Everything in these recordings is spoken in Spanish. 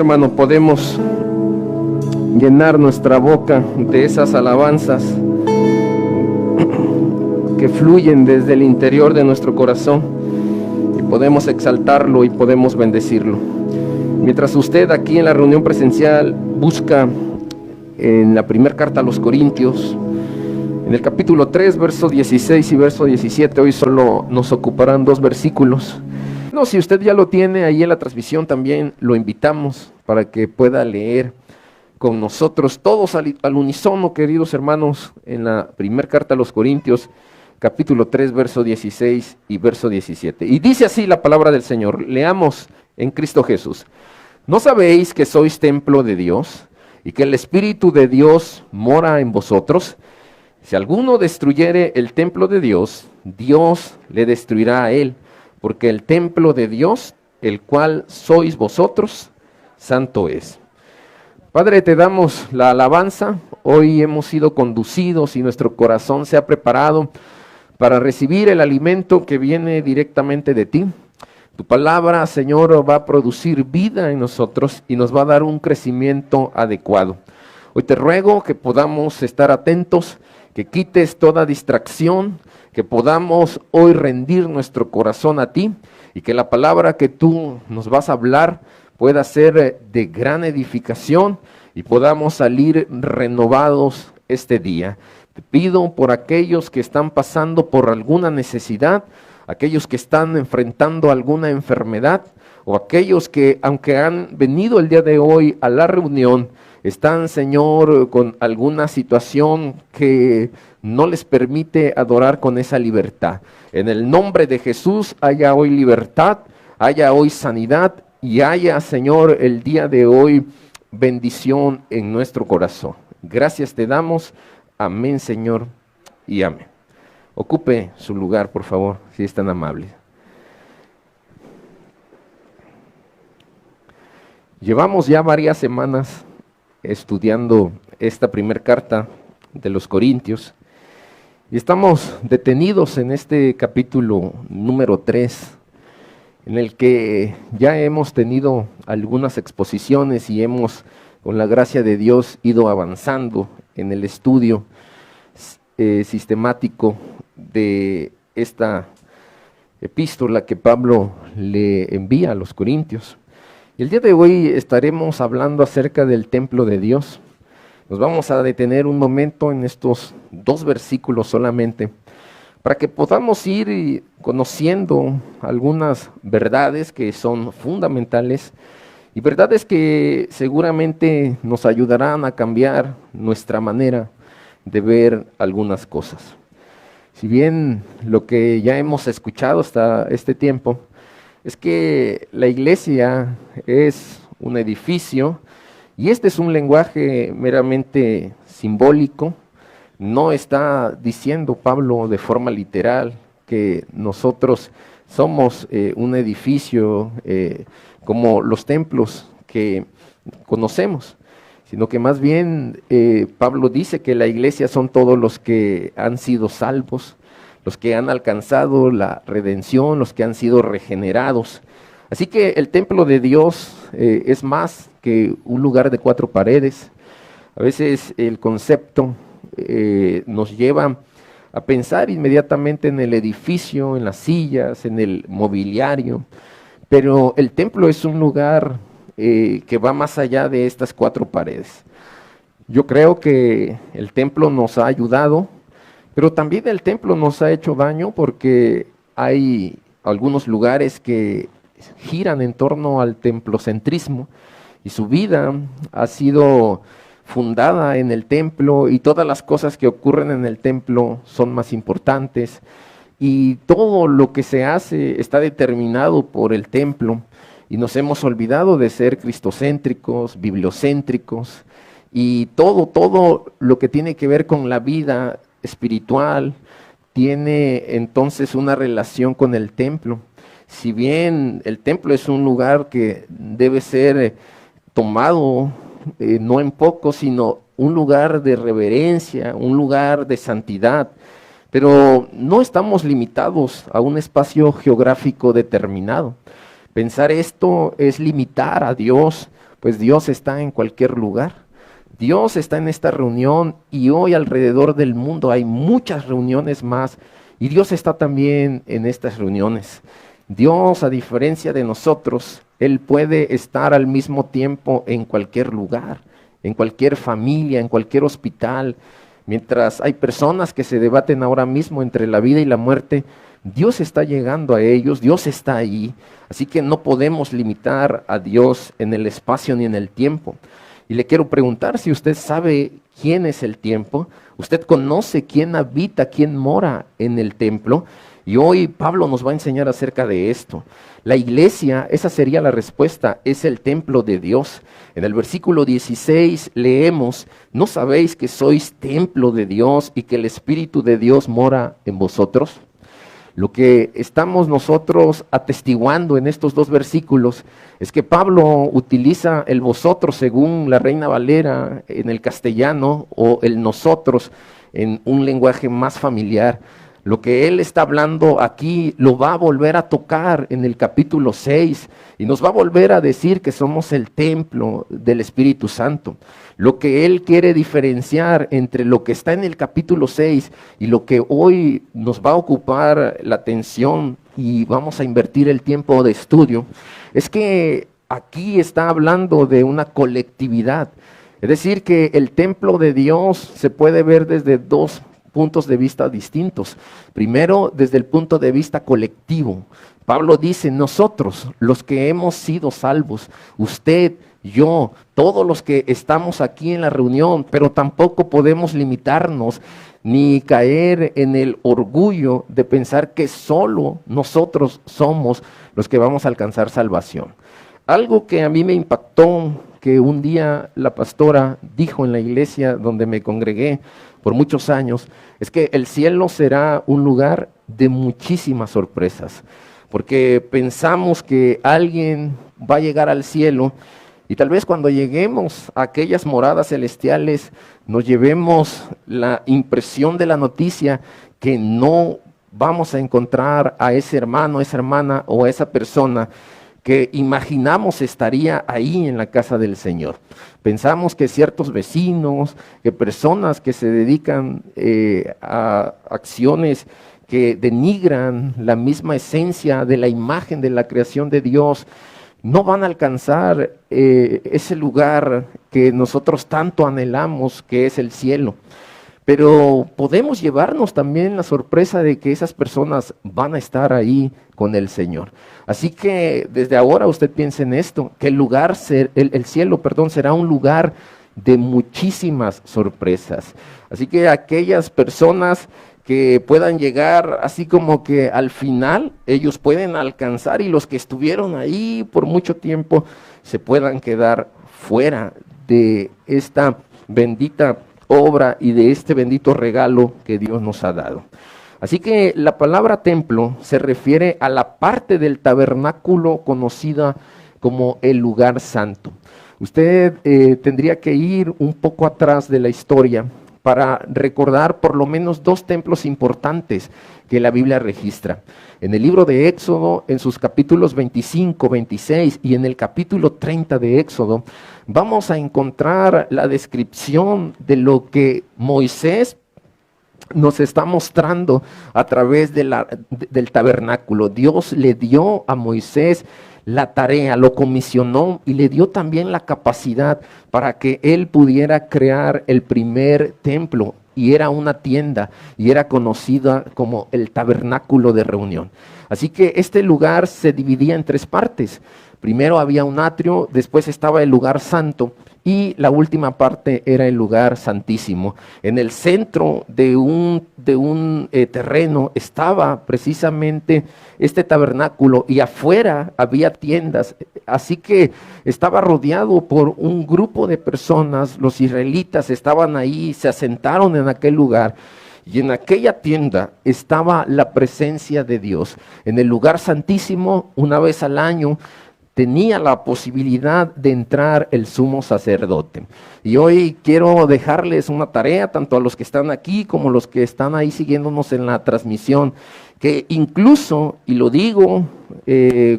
hermano, podemos llenar nuestra boca de esas alabanzas que fluyen desde el interior de nuestro corazón y podemos exaltarlo y podemos bendecirlo. Mientras usted aquí en la reunión presencial busca en la primera carta a los Corintios, en el capítulo 3, verso 16 y verso 17, hoy solo nos ocuparán 2 versículos. No, si usted ya lo tiene ahí en la transmisión, también lo invitamos para que pueda leer con nosotros, todos al unísono, queridos hermanos, en la primera carta a los Corintios, capítulo 3, verso 16 y verso 17. Y dice así la palabra del Señor, leamos en Cristo Jesús. ¿No sabéis que sois templo de Dios y que el Espíritu de Dios mora en vosotros? Si alguno destruyere el templo de Dios, Dios le destruirá a él, porque el templo de Dios, el cual sois vosotros, santo es. Padre, te damos la alabanza. Hoy hemos sido conducidos y nuestro corazón se ha preparado para recibir el alimento que viene directamente de ti. Tu palabra, Señor, va a producir vida en nosotros y nos va a dar un crecimiento adecuado. Hoy te ruego que podamos estar atentos, que quites toda distracción, que podamos hoy rendir nuestro corazón a ti y que la palabra que tú nos vas a hablar pueda ser de gran edificación y podamos salir renovados este día. Te pido por aquellos que están pasando por alguna necesidad, aquellos que están enfrentando alguna enfermedad o aquellos que, aunque han venido el día de hoy a la reunión, están, Señor, con alguna situación que no les permite adorar con esa libertad. En el nombre de Jesús haya hoy libertad, haya hoy sanidad y haya, Señor, el día de hoy bendición en nuestro corazón. Gracias te damos. Amén, Señor, y amén. Ocupe su lugar, por favor, si es tan amable. Llevamos ya varias semanas estudiando esta primera carta de los Corintios y estamos detenidos en este capítulo número 3, en el que ya hemos tenido algunas exposiciones y hemos, con la gracia de Dios, ido avanzando en el estudio sistemático de esta epístola que Pablo le envía a los Corintios. Y el día de hoy estaremos hablando acerca del templo de Dios. Nos vamos a detener un momento en estos 2 versículos solamente, para que podamos ir conociendo algunas verdades que son fundamentales y verdades que seguramente nos ayudarán a cambiar nuestra manera de ver algunas cosas. Si bien lo que ya hemos escuchado hasta este tiempo es que la iglesia es un edificio y este es un lenguaje meramente simbólico. No está diciendo Pablo de forma literal que nosotros somos un edificio como los templos que conocemos, sino que más bien Pablo dice que la iglesia son todos los que han sido salvos, los que han alcanzado la redención, los que han sido regenerados. Así que el templo de Dios es más que un lugar de 4 paredes. A veces el concepto nos lleva a pensar inmediatamente en el edificio, en las sillas, en el mobiliario, pero el templo es un lugar que va más allá de estas 4 paredes. Yo creo que el templo nos ha ayudado, pero también el templo nos ha hecho daño porque hay algunos lugares que giran en torno al templocentrismo y su vida ha sido fundada en el templo y todas las cosas que ocurren en el templo son más importantes y todo lo que se hace está determinado por el templo y nos hemos olvidado de ser cristocéntricos, bibliocéntricos y todo lo que tiene que ver con la vida espiritual tiene entonces una relación con el templo. Si bien el templo es un lugar que debe ser tomado no en poco, sino un lugar de reverencia, un lugar de santidad, pero no estamos limitados a un espacio geográfico determinado. Pensar esto es limitar a Dios, Pues Dios está en cualquier lugar. Dios está en esta reunión y hoy alrededor del mundo hay muchas reuniones más y Dios está también en estas reuniones. Dios, a diferencia de nosotros, Él puede estar al mismo tiempo en cualquier lugar, en cualquier familia, en cualquier hospital. Mientras hay personas que se debaten ahora mismo entre la vida y la muerte, Dios está llegando a ellos, Dios está ahí. Así que no podemos limitar a Dios en el espacio ni en el tiempo. Y le quiero preguntar si usted sabe quién es el tiempo, usted conoce quién habita, quién mora en el templo. Y hoy Pablo nos va a enseñar acerca de esto. La iglesia, esa sería la respuesta, es el templo de Dios. En el versículo 16 leemos, ¿no sabéis que sois templo de Dios y que el Espíritu de Dios mora en vosotros? Lo que estamos nosotros atestiguando en estos dos versículos es que Pablo utiliza el vosotros según la Reina Valera en el castellano o el nosotros en un lenguaje más familiar. Lo que él está hablando aquí lo va a volver a tocar en el capítulo 6 y nos va a volver a decir que somos el templo del Espíritu Santo. Lo que él quiere diferenciar entre lo que está en el capítulo 6 y lo que hoy nos va a ocupar la atención y vamos a invertir el tiempo de estudio, es que aquí está hablando de una colectividad. Es decir, que el templo de Dios se puede ver desde dos puntos de vista distintos. Primero, desde el punto de vista colectivo. Pablo dice, nosotros, los que hemos sido salvos, usted, yo, todos los que estamos aquí en la reunión, pero tampoco podemos limitarnos ni caer en el orgullo de pensar que solo nosotros somos los que vamos a alcanzar salvación. Algo que a mí me impactó, que un día la pastora dijo en la iglesia donde me congregué por muchos años, es que el cielo será un lugar de muchísimas sorpresas, porque pensamos que alguien va a llegar al cielo y tal vez cuando lleguemos a aquellas moradas celestiales nos llevemos la impresión de la noticia que no vamos a encontrar a ese hermano, esa hermana o a esa persona que imaginamos estaría ahí en la casa del Señor. Pensamos que ciertos vecinos, que personas que se dedican a acciones que denigran la misma esencia de la imagen de la creación de Dios, no van a alcanzar ese lugar que nosotros tanto anhelamos, que es el cielo. Pero podemos llevarnos también la sorpresa de que esas personas van a estar ahí con el Señor. Así que desde ahora usted piense en esto, que el cielo será un lugar de muchísimas sorpresas. Así que aquellas personas que puedan llegar así como que al final ellos pueden alcanzar y los que estuvieron ahí por mucho tiempo se puedan quedar fuera de esta bendita obra y de este bendito regalo que Dios nos ha dado. Así que la palabra templo se refiere a la parte del tabernáculo conocida como el lugar santo. Usted tendría que ir un poco atrás de la historia para recordar por lo menos dos templos importantes que la Biblia registra. En el libro de Éxodo, en sus capítulos 25, 26 y en el capítulo 30 de Éxodo, vamos a encontrar la descripción de lo que Moisés nos está mostrando a través del tabernáculo. Dios le dio a Moisés la tarea, lo comisionó y le dio también la capacidad para que él pudiera crear el primer templo, y era una tienda y era conocida como el tabernáculo de reunión. Así que este lugar se dividía en tres partes. Primero había un atrio, después estaba el lugar santo y la última parte era el lugar santísimo. En el centro de un terreno estaba precisamente este tabernáculo y afuera había tiendas. Así que estaba rodeado por un grupo de personas. Los israelitas estaban ahí, se asentaron en aquel lugar. Y en aquella tienda estaba la presencia de Dios. En el lugar santísimo, una vez al año, tenía la posibilidad de entrar el sumo sacerdote. Y hoy quiero dejarles una tarea, tanto a los que están aquí como a los que están ahí siguiéndonos en la transmisión, que incluso, y lo digo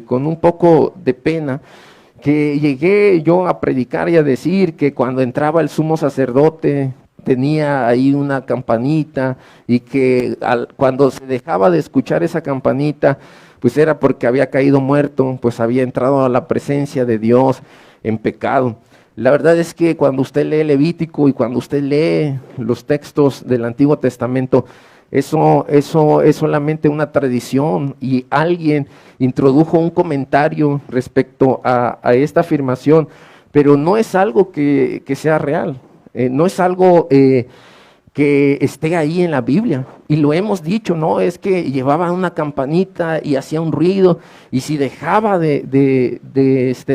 con un poco de pena, que llegué yo a predicar y a decir que cuando entraba el sumo sacerdote tenía ahí una campanita y que cuando se dejaba de escuchar esa campanita, pues era porque había caído muerto, pues había entrado a la presencia de Dios en pecado. La verdad es que cuando usted lee Levítico y cuando usted lee los textos del Antiguo Testamento, eso es solamente una tradición, y alguien introdujo un comentario respecto a esta afirmación, pero no es algo que sea real, no es algo que esté ahí en la Biblia. Y lo hemos dicho, ¿no? Es que llevaba una campanita y hacía un ruido, y si dejaba de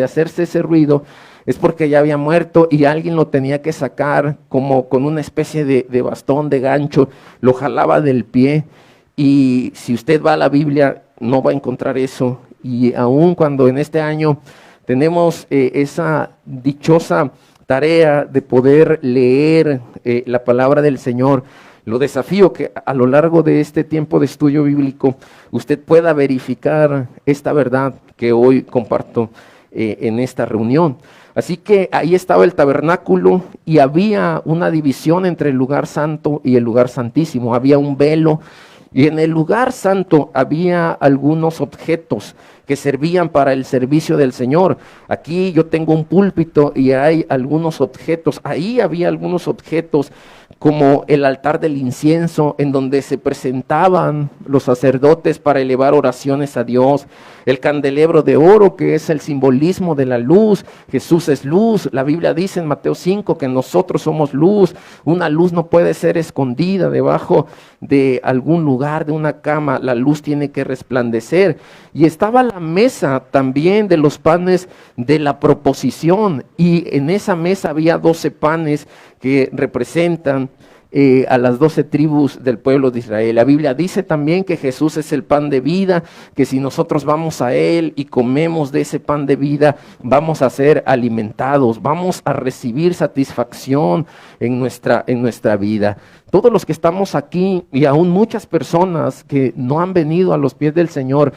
hacerse ese ruido, es porque ya había muerto y alguien lo tenía que sacar como con una especie de bastón, de gancho, lo jalaba del pie. Y si usted va a la Biblia, no va a encontrar eso. Y aun cuando en este año tenemos esa dichosa tarea de poder leer la palabra del Señor, lo desafío que a lo largo de este tiempo de estudio bíblico usted pueda verificar esta verdad que hoy comparto en esta reunión. Así que ahí estaba el tabernáculo y había una división entre el lugar santo y el lugar santísimo. Había un velo, y en el lugar santo había algunos objetos que servían para el servicio del Señor. Aquí yo tengo un púlpito y hay algunos objetos. Ahí había algunos objetos como el altar del incienso, en donde se presentaban los sacerdotes para elevar oraciones a Dios, el candelabro de oro, que es el simbolismo de la luz. Jesús es luz. La Biblia dice en Mateo 5 que nosotros somos luz. Una luz no puede ser escondida debajo de algún lugar, de una cama. La luz tiene que resplandecer. Y estaba la mesa también de los panes de la proposición, y en esa mesa había 12 panes que representan a las 12 tribus del pueblo de Israel. La Biblia dice también que Jesús es el pan de vida, que si nosotros vamos a Él y comemos de ese pan de vida, vamos a ser alimentados, vamos a recibir satisfacción en nuestra vida. Todos los que estamos aquí, y aún muchas personas que no han venido a los pies del Señor,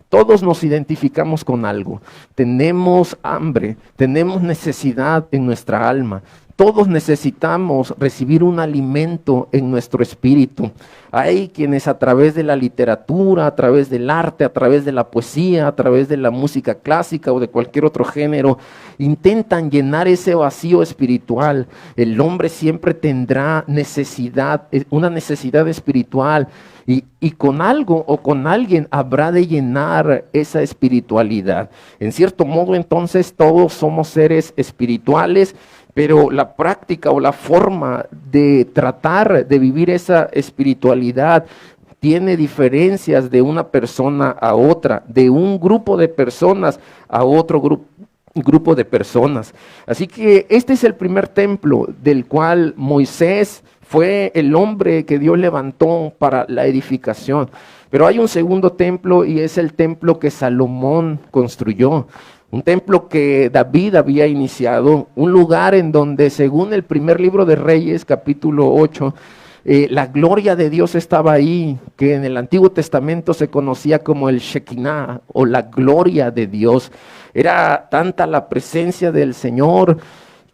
todos nos identificamos con algo. Tenemos hambre, tenemos necesidad en nuestra alma. Todos necesitamos recibir un alimento en nuestro espíritu. Hay quienes a través de la literatura, a través del arte, a través de la poesía, a través de la música clásica o de cualquier otro género, intentan llenar ese vacío espiritual. El hombre siempre tendrá necesidad, una necesidad espiritual, y con algo o con alguien habrá de llenar esa espiritualidad. En cierto modo, entonces, todos somos seres espirituales, pero la práctica o la forma de tratar de vivir esa espiritualidad tiene diferencias de una persona a otra, de un grupo de personas a otro grupo de personas. Así que este es el primer templo del cual Moisés fue el hombre que Dios levantó para la edificación. Pero hay un segundo templo, y es el templo que Salomón construyó. Un templo que David había iniciado, un lugar en donde, según el primer libro de Reyes, capítulo 8, la gloria de Dios estaba ahí, que en el Antiguo Testamento se conocía como el Shekinah, o la gloria de Dios. Era tanta la presencia del Señor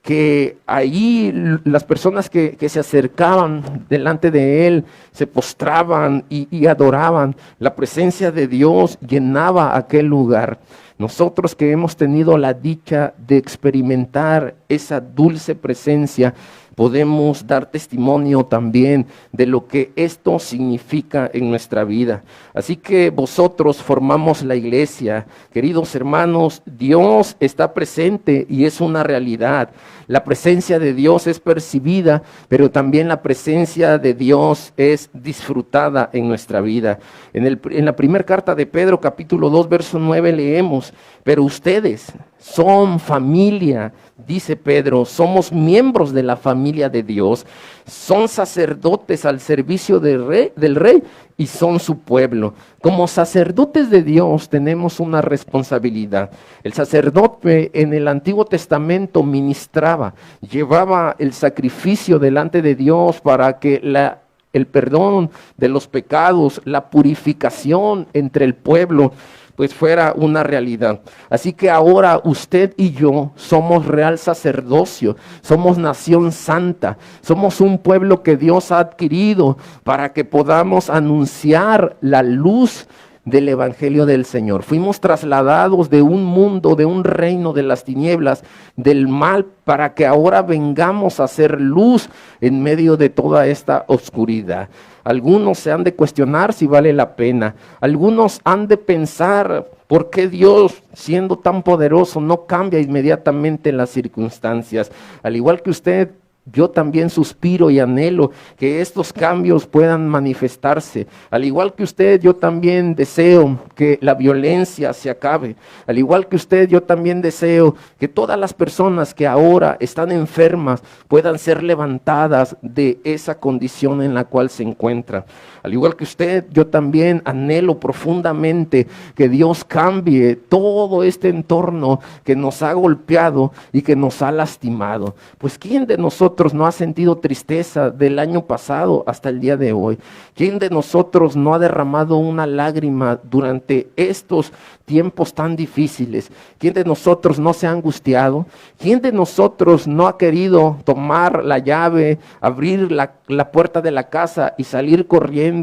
que ahí las personas que se acercaban delante de Él se postraban y adoraban. La presencia de Dios llenaba aquel lugar. Nosotros que hemos tenido la dicha de experimentar esa dulce presencia, podemos dar testimonio también de lo que esto significa en nuestra vida. Así que vosotros formamos la iglesia. Queridos hermanos, Dios está presente y es una realidad. La presencia de Dios es percibida, pero también la presencia de Dios es disfrutada en nuestra vida. En la primera carta de Pedro, capítulo 2, verso 9, leemos: pero ustedes son familia, dice Pedro, somos miembros de la familia de Dios, son sacerdotes al servicio del rey y son su pueblo. Como sacerdotes de Dios tenemos una responsabilidad. El sacerdote en el Antiguo Testamento ministraba, llevaba el sacrificio delante de Dios para que el perdón de los pecados, la purificación entre el pueblo pues fuera una realidad. Así que ahora usted y yo somos real sacerdocio, somos nación santa, somos un pueblo que Dios ha adquirido para que podamos anunciar la luz del Evangelio del Señor. Fuimos trasladados de un mundo, de un reino de las tinieblas, del mal, para que ahora vengamos a hacer luz en medio de toda esta oscuridad. Algunos se han de cuestionar si vale la pena. Algunos han de pensar por qué Dios, siendo tan poderoso, no cambia inmediatamente las circunstancias. Al igual que usted, yo también suspiro y anhelo que estos cambios puedan manifestarse. Al igual que usted, yo también deseo que la violencia se acabe. Al igual que usted, yo también deseo que todas las personas que ahora están enfermas puedan ser levantadas de esa condición en la cual se encuentran. Al igual que usted, yo también anhelo profundamente que Dios cambie todo este entorno que nos ha golpeado y que nos ha lastimado. Pues ¿quién de nosotros no ha sentido tristeza del año pasado hasta el día de hoy? ¿Quién de nosotros no ha derramado una lágrima durante estos tiempos tan difíciles? ¿Quién de nosotros no se ha angustiado? ¿Quién de nosotros no ha querido tomar la llave, abrir la puerta de la casa y salir corriendo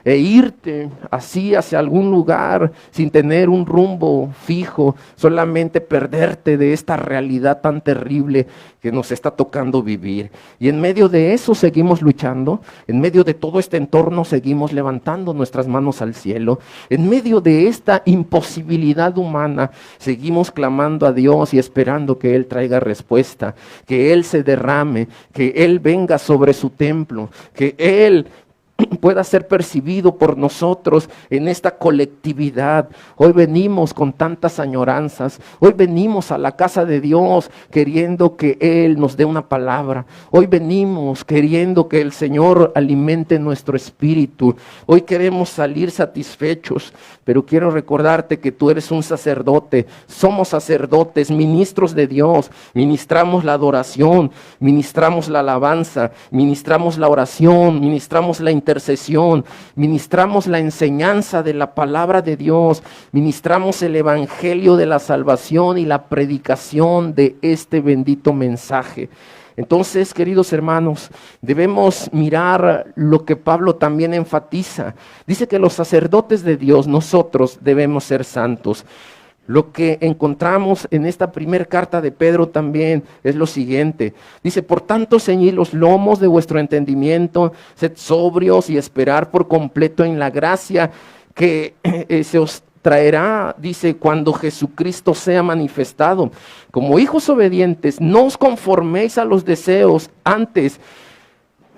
e irte así hacia algún lugar sin tener un rumbo fijo, solamente perderte de esta realidad tan terrible que nos está tocando vivir? Y en medio de eso seguimos luchando, en medio de todo este entorno seguimos levantando nuestras manos al cielo, en medio de esta imposibilidad humana seguimos clamando a Dios y esperando que Él traiga respuesta, que Él se derrame, que Él venga sobre su templo, que Él pueda ser percibido por nosotros en esta colectividad. Hoy venimos con tantas añoranzas, hoy venimos a la casa de Dios queriendo que Él nos dé una palabra, hoy venimos queriendo que el Señor alimente nuestro espíritu, hoy queremos salir satisfechos, pero quiero recordarte que tú eres un sacerdote, somos sacerdotes, ministros de Dios, ministramos la adoración, ministramos la alabanza, ministramos la oración, ministramos la intercesión, ministramos la enseñanza de la palabra de Dios, ministramos el evangelio de la salvación y la predicación de este bendito mensaje. Entonces, queridos hermanos, debemos mirar lo que Pablo también enfatiza. Dice que los sacerdotes de Dios, nosotros debemos ser santos. Lo que encontramos en esta primera carta de Pedro también es lo siguiente. Dice, por tanto, ceñid los lomos de vuestro entendimiento, sed sobrios y esperar por completo en la gracia que se os traerá, dice, cuando Jesucristo sea manifestado. Como hijos obedientes, no os conforméis a los deseos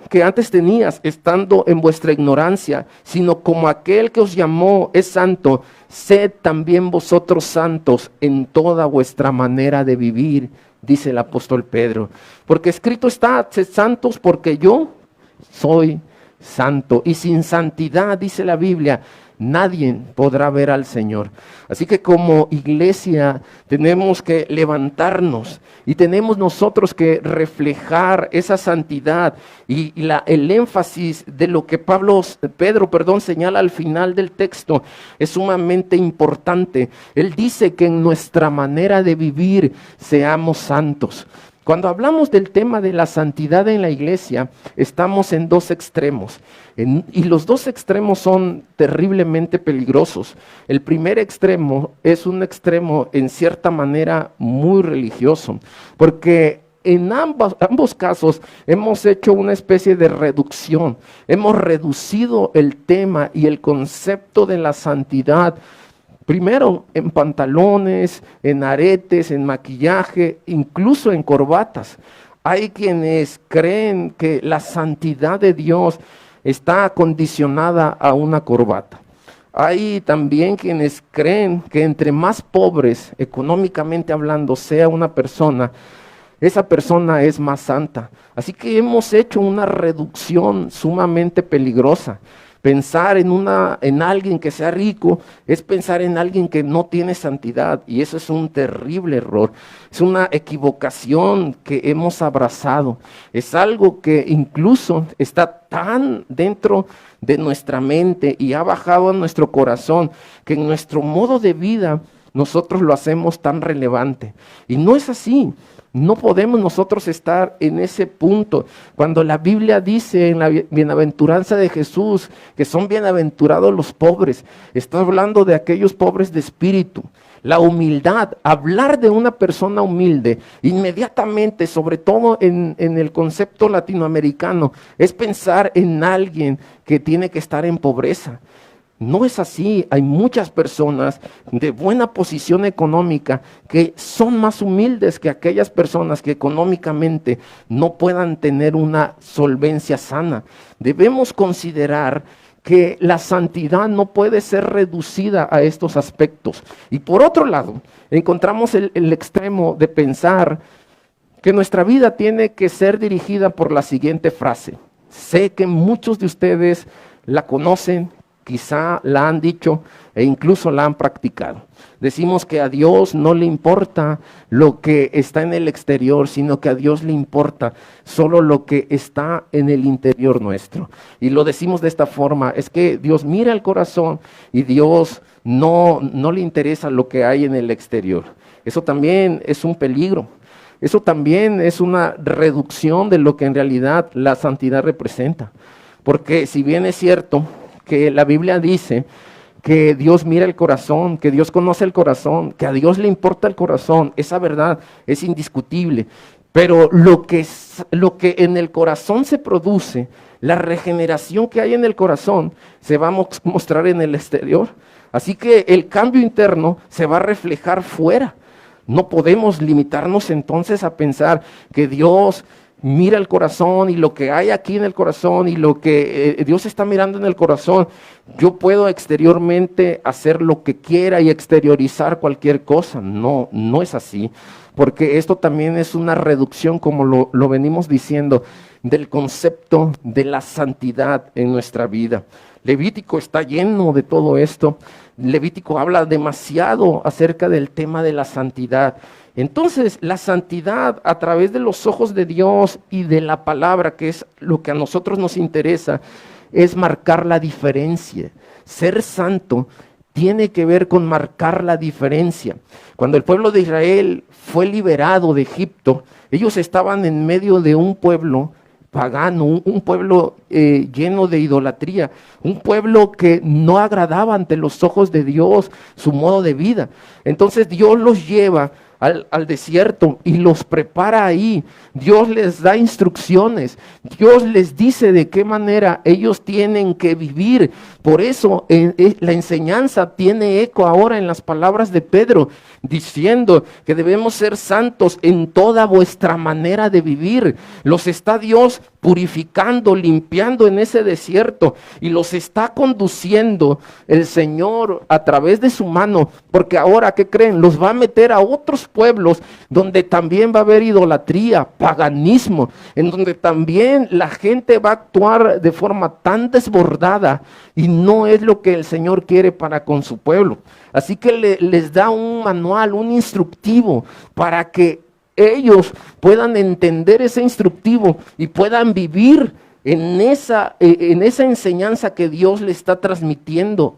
que antes tenías, estando en vuestra ignorancia, sino como aquel que os llamó es santo, sed también vosotros santos en toda vuestra manera de vivir, dice el apóstol Pedro. Porque escrito está, sed santos porque yo soy santo. Y sin santidad, dice la Biblia, nadie podrá ver al Señor. Así que como iglesia tenemos que levantarnos y tenemos nosotros que reflejar esa santidad y el énfasis de lo que Pedro señala al final del texto es sumamente importante. Él dice que en nuestra manera de vivir seamos santos. Cuando hablamos del tema de la santidad en la iglesia, estamos en dos extremos. Y los dos extremos son terriblemente peligrosos. El primer extremo es un extremo en cierta manera muy religioso, porque en ambos casos hemos hecho una especie de reducción. Hemos reducido el tema y el concepto de la santidad primero en pantalones, en aretes, en maquillaje, incluso en corbatas. Hay quienes creen que la santidad de Dios está condicionada a una corbata. Hay también quienes creen que entre más pobres, económicamente hablando, sea una persona, esa persona es más santa. Así que hemos hecho una reducción sumamente peligrosa. Pensar en alguien que sea rico es pensar en alguien que no tiene santidad, y eso es un terrible error. Es una equivocación que hemos abrazado. Es algo que incluso está tan dentro de nuestra mente y ha bajado a nuestro corazón, que en nuestro modo de vida nosotros lo hacemos tan relevante. Y no es así. No podemos nosotros estar en ese punto. Cuando la Biblia dice en la bienaventuranza de Jesús que son bienaventurados los pobres, está hablando de aquellos pobres de espíritu. La humildad, hablar de una persona humilde, inmediatamente, sobre todo en el concepto latinoamericano, es pensar en alguien que tiene que estar en pobreza. No es así. Hay muchas personas de buena posición económica que son más humildes que aquellas personas que económicamente no puedan tener una solvencia sana. Debemos considerar que la santidad no puede ser reducida a estos aspectos. Y por otro lado, encontramos el extremo de pensar que nuestra vida tiene que ser dirigida por la siguiente frase. Sé que muchos de ustedes la conocen, quizá la han dicho e incluso la han practicado. Decimos que a Dios no le importa lo que está en el exterior, sino que a Dios le importa solo lo que está en el interior nuestro. Y lo decimos de esta forma, es que Dios mira el corazón y Dios no le interesa lo que hay en el exterior. Eso también es un peligro. Eso también es una reducción de lo que en realidad la santidad representa. Porque si bien es cierto que la Biblia dice que Dios mira el corazón, que Dios conoce el corazón, que a Dios le importa el corazón, esa verdad es indiscutible. Pero lo que en el corazón se produce, la regeneración que hay en el corazón, se va a mostrar en el exterior. Así que el cambio interno se va a reflejar fuera. No podemos limitarnos entonces a pensar que Dios mira el corazón y lo que hay aquí en el corazón y lo que Dios está mirando en el corazón. Yo puedo exteriormente hacer lo que quiera y exteriorizar cualquier cosa. No, no es así, porque esto también es una reducción, como lo venimos diciendo, del concepto de la santidad en nuestra vida. Levítico está lleno de todo esto. Levítico habla demasiado acerca del tema de la santidad. Entonces, la santidad a través de los ojos de Dios y de la palabra, que es lo que a nosotros nos interesa, es marcar la diferencia. Ser santo tiene que ver con marcar la diferencia. Cuando el pueblo de Israel fue liberado de Egipto, ellos estaban en medio de un pueblo pagano, un pueblo lleno de idolatría, un pueblo que no agradaba ante los ojos de Dios su modo de vida. Entonces Dios los lleva al desierto y los prepara ahí. Dios les da instrucciones, Dios les dice de qué manera ellos tienen que vivir. Por eso la enseñanza tiene eco ahora en las palabras de Pedro, diciendo que debemos ser santos en toda vuestra manera de vivir. Los está Dios purificando, limpiando en ese desierto, y los está conduciendo el Señor a través de su mano, porque ahora, ¿qué creen? Los va a meter a otros pueblos donde también va a haber idolatría, paganismo, en donde también la gente va a actuar de forma tan desbordada, y no es lo que el Señor quiere para con su pueblo. Así que les da un manual, un instructivo, para que ellos puedan entender ese instructivo y puedan vivir en esa enseñanza que Dios le está transmitiendo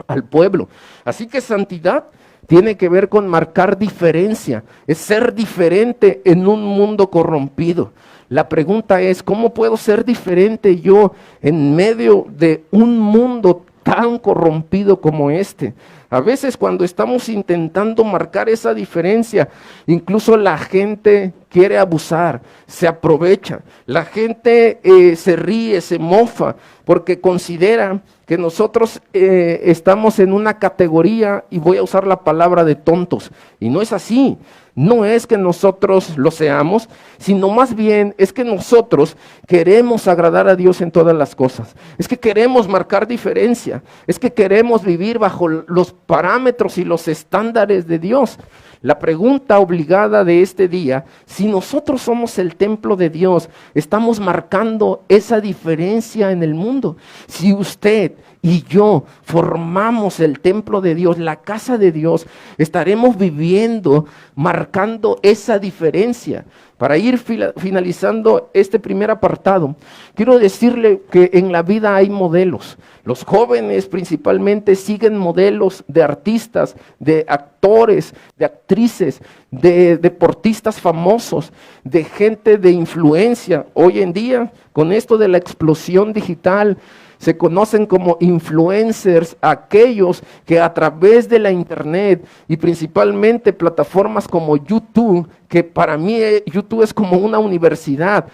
al pueblo. Así que santidad tiene que ver con marcar diferencia, es ser diferente en un mundo corrompido. La pregunta es, ¿cómo puedo ser diferente yo en medio de un mundo tan corrompido como este? A veces cuando estamos intentando marcar esa diferencia, incluso la gente quiere abusar, se aprovecha, la gente se ríe, se mofa, porque considera que nosotros estamos en una categoría, y voy a usar la palabra, de tontos, y no es así. No es que nosotros lo seamos, sino más bien es que nosotros queremos agradar a Dios en todas las cosas. Es que queremos marcar diferencia, es que queremos vivir bajo los parámetros y los estándares de Dios. la pregunta obligada de este día: si nosotros somos el templo de Dios, ¿estamos marcando esa diferencia en el mundo? Si usted y yo formamos el templo de Dios, la casa de Dios, estaremos viviendo, marcando esa diferencia. Para ir finalizando este primer apartado, quiero decirle que en la vida hay modelos. Los jóvenes principalmente siguen modelos de artistas, de actores, de actrices, de deportistas famosos, de gente de influencia. Hoy en día, con esto de la explosión digital, se conocen como influencers aquellos que a través de la internet y principalmente plataformas como YouTube, que para mí YouTube es como una universidad.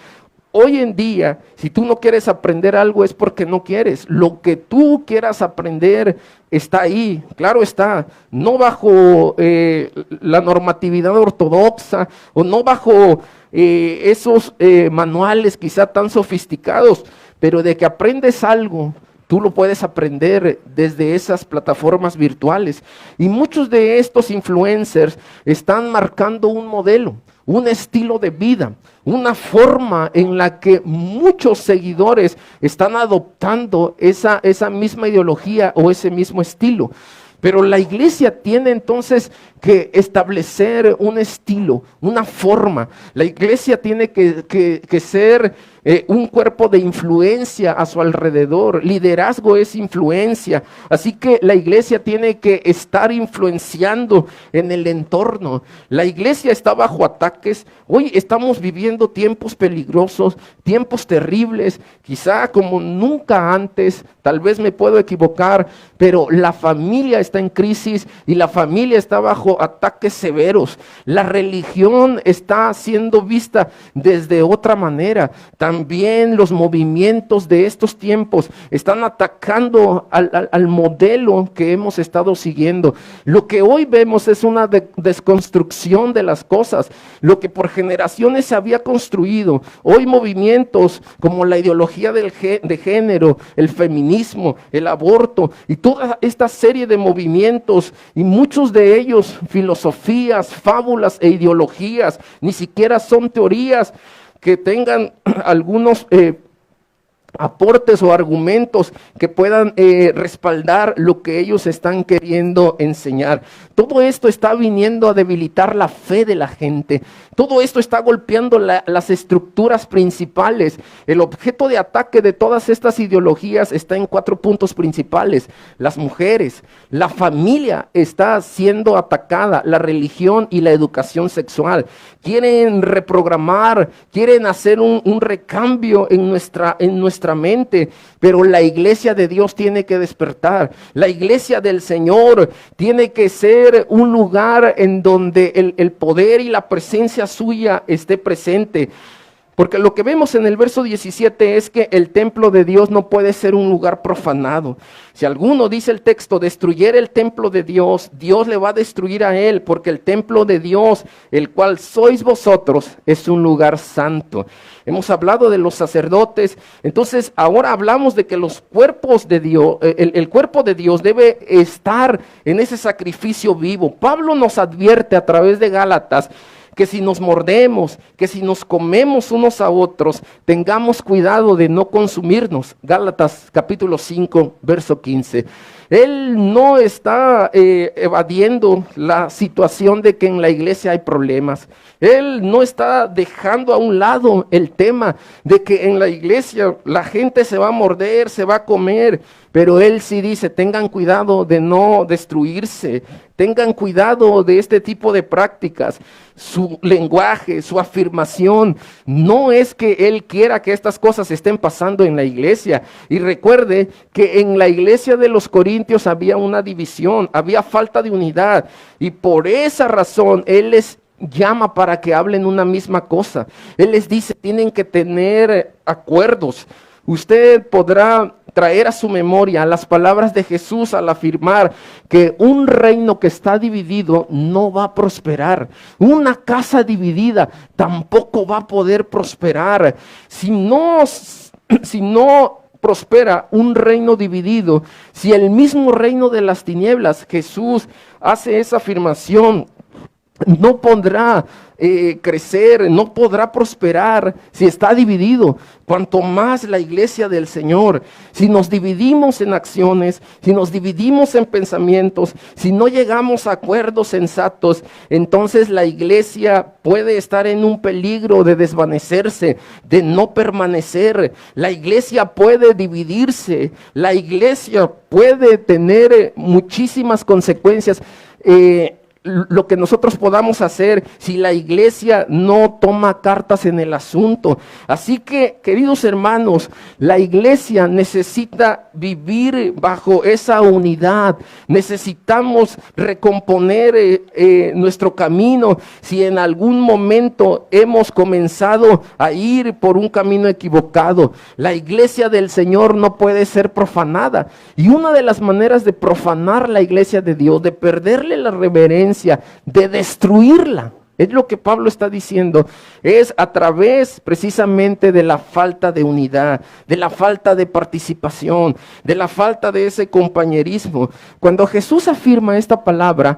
Hoy en día, si tú no quieres aprender algo es porque no quieres. Lo que tú quieras aprender está ahí, claro está, no bajo la normatividad ortodoxa o no bajo esos manuales quizá tan sofisticados, pero de que aprendes algo, tú lo puedes aprender desde esas plataformas virtuales. Y muchos de estos influencers están marcando un modelo, un estilo de vida, una forma en la que muchos seguidores están adoptando esa misma ideología o ese mismo estilo. Pero la iglesia tiene entonces que establecer un estilo, una forma. La iglesia tiene que ser un cuerpo de influencia a su alrededor. Liderazgo es influencia. Así que la iglesia tiene que estar influenciando en el entorno. La iglesia está bajo ataques. Hoy estamos viviendo tiempos peligrosos, tiempos terribles, quizá como nunca antes. Tal vez me puedo equivocar, pero la familia está en crisis y la familia está bajo ataques severos. La religión está siendo vista desde otra manera. También los movimientos de estos tiempos están atacando al modelo que hemos estado siguiendo. Lo que hoy vemos es una desconstrucción de las cosas. Lo que por generaciones se había construido, hoy movimientos como la ideología de género, el feminismo, el aborto y toda esta serie de movimientos, y muchos de ellos filosofías, fábulas e ideologías, ni siquiera son teorías que tengan algunos aportes o argumentos que puedan respaldar lo que ellos están queriendo enseñar. Todo esto está viniendo a debilitar la fe de la gente. Todo esto está golpeando las estructuras principales. El objeto de ataque de todas estas ideologías está en 4 puntos principales. Las mujeres, la familia está siendo atacada, la religión y la educación sexual. Quieren reprogramar, quieren hacer un recambio en nuestra mente, pero la iglesia de Dios tiene que despertar. La iglesia del Señor tiene que ser un lugar en donde el poder y la presencia suya esté presente. Porque lo que vemos en el verso 17 es que el templo de Dios no puede ser un lugar profanado. Si alguno, dice el texto, destruyera el templo de Dios, Dios le va a destruir a él, porque el templo de Dios, el cual sois vosotros, es un lugar santo. Hemos hablado de los sacerdotes, entonces ahora hablamos de que los cuerpos de Dios, el cuerpo de Dios debe estar en ese sacrificio vivo. Pablo nos advierte a través de Gálatas que si nos mordemos, que si nos comemos unos a otros, tengamos cuidado de no consumirnos. Gálatas capítulo 5, verso 15. Él no está evadiendo la situación de que en la iglesia hay problemas. Él no está dejando a un lado el tema de que en la iglesia la gente se va a morder, se va a comer. Pero él sí dice, tengan cuidado de no destruirse, tengan cuidado de este tipo de prácticas. Su lenguaje, su afirmación, no es que él quiera que estas cosas estén pasando en la iglesia. Y recuerde que en la iglesia de los Corintios había una división, había falta de unidad. Y por esa razón él les llama para que hablen una misma cosa. Él les dice, tienen que tener acuerdos. Usted podrá traer a su memoria las palabras de Jesús al afirmar que un reino que está dividido no va a prosperar. Una casa dividida tampoco va a poder prosperar. Si no prospera un reino dividido, si el mismo reino de las tinieblas, Jesús hace esa afirmación no podrá crecer, no podrá prosperar si está dividido. Cuanto más la iglesia del Señor, si nos dividimos en acciones, si nos dividimos en pensamientos, si no llegamos a acuerdos sensatos, entonces la iglesia puede estar en un peligro de desvanecerse, de no permanecer. La iglesia puede dividirse, la iglesia puede tener muchísimas consecuencias. Lo que nosotros podamos hacer si la iglesia no toma cartas en el asunto. Así que, queridos hermanos, la iglesia necesita vivir bajo esa unidad. Necesitamos recomponer nuestro camino. Si en algún momento hemos comenzado a ir por un camino equivocado, la iglesia del Señor no puede ser profanada. Y una de las maneras de profanar la iglesia de Dios, de perderle la reverencia, de destruirla, es lo que Pablo está diciendo, es a través precisamente de la falta de unidad, de la falta de participación, de la falta de ese compañerismo. Cuando Jesús afirma esta palabra,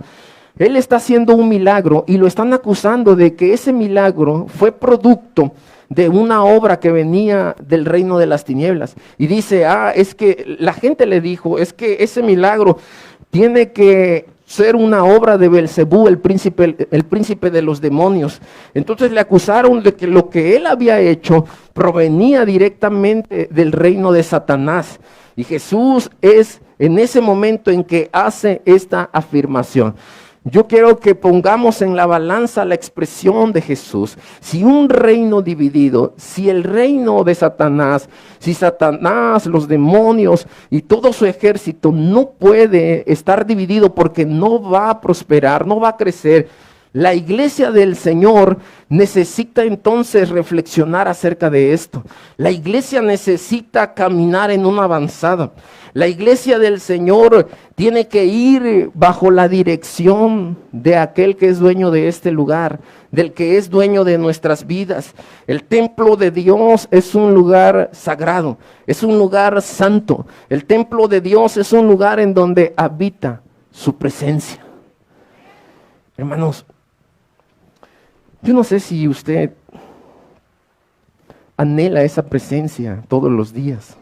Él está haciendo un milagro y lo están acusando de que ese milagro fue producto de una obra que venía del reino de las tinieblas. Y dice, es que la gente le dijo, es que ese milagro tiene que ser una obra de Belcebú, el príncipe de los demonios. Entonces le acusaron de que lo que él había hecho provenía directamente del reino de Satanás. Y Jesús es en ese momento en que hace esta afirmación. Yo quiero que pongamos en la balanza la expresión de Jesús. Si un reino dividido, si el reino de Satanás, si Satanás, los demonios y todo su ejército no puede estar dividido porque no va a prosperar, no va a crecer, la iglesia del Señor necesita entonces reflexionar acerca de esto. La iglesia necesita caminar en una avanzada. La iglesia del Señor tiene que ir bajo la dirección de aquel que es dueño de este lugar, del que es dueño de nuestras vidas. El templo de Dios es un lugar sagrado, es un lugar santo. El templo de Dios es un lugar en donde habita su presencia. Hermanos, yo no sé si usted anhela esa presencia todos los días.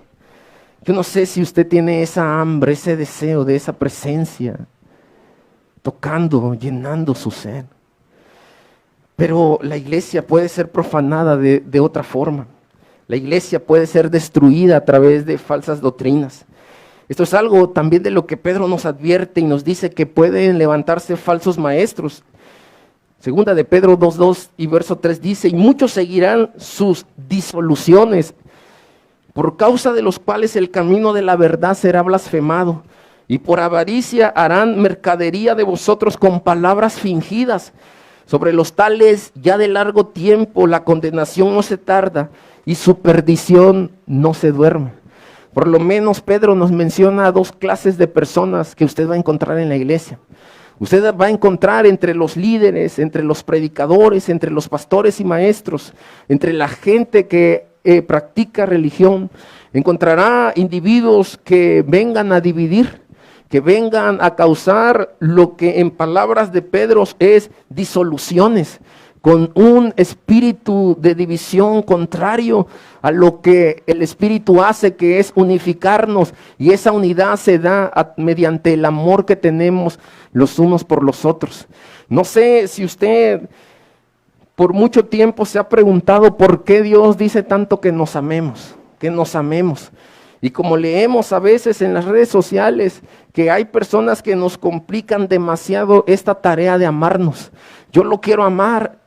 Yo no sé si usted tiene esa hambre, ese deseo de esa presencia, tocando, llenando su ser. Pero la iglesia puede ser profanada de otra forma. La iglesia puede ser destruida a través de falsas doctrinas. Esto es algo también de lo que Pedro nos advierte y nos dice que pueden levantarse falsos maestros. Segunda de Pedro 2:2 y verso 3 dice, y muchos seguirán sus disoluciones, por causa de los cuales el camino de la verdad será blasfemado, y por avaricia harán mercadería de vosotros con palabras fingidas. Sobre los tales ya de largo tiempo la condenación no se tarda, y su perdición no se duerme. Por lo menos Pedro nos menciona dos clases de personas que usted va a encontrar en la iglesia. Usted va a encontrar entre los líderes, entre los predicadores, entre los pastores y maestros, entre la gente que practica religión, encontrará individuos que vengan a dividir, que vengan a causar lo que en palabras de Pedro es disoluciones, con un espíritu de división contrario a lo que el Espíritu hace, que es unificarnos, y esa unidad se da mediante el amor que tenemos los unos por los otros. No sé si usted por mucho tiempo se ha preguntado por qué Dios dice tanto que nos amemos, que nos amemos. Y como leemos a veces en las redes sociales que hay personas que nos complican demasiado esta tarea de amarnos. Yo lo quiero amar,